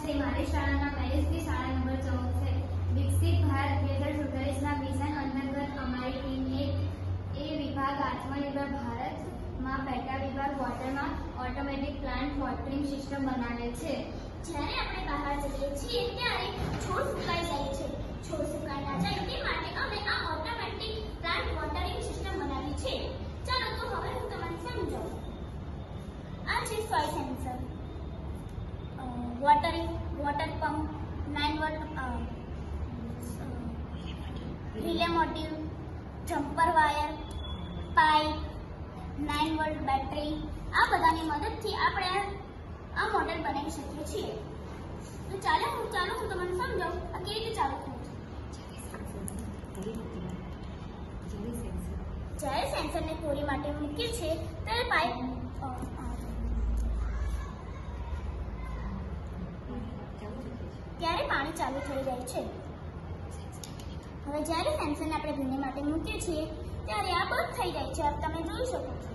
નમસ્તે, મારી શાળાના મહેશજી શાળા નંબર 14 છે. વિકસિત ભારત 2047ના વિઝન અંતર્ગત અમારી ટીમે એ વિભાગ આત્મનિર્ભર ભારતમાં પેટા વિભાગ વોટરમાં ઓટોમેટિક પ્લાન્ટ વોટરિંગ સિસ્ટમ બનાવેલ છે. જ્યારે આપણે બહાર જઈએ છીએ ત્યારે છોડ સુકાઈ જાય છે. છોડ સુકાઈ ના જાય તે માટે અમે આ ઓટોમેટિક પ્લાન્ટ વોટરિંગ સિસ્ટમ બનાવી છે. ચાલો તો હવે હું તમને સમજાવું. આ છે soil sensor, water pump, 9 volt relay module, jumper wire, pipe, 9 volt battery, આ બધાની મદદથી આપણે આ મોડેલ બનાવી શકીએ છીએ. તો ચાલો હું તમને સમજાવું આ કેવી રીતે ચાલુ થાય છે. જ્યારે સેન્સરને કોરી માટે મૂકીએ છીએ ત્યારે પાઇપ ત્યારે પાણી ચાલુ થઈ જાય છે. હવે જ્યારે સેન્સરને આપણે ભીની માટે મૂકીએ છીએ ત્યારે આ બંધ થઈ જાય છે. તમે જોઈ શકો છો.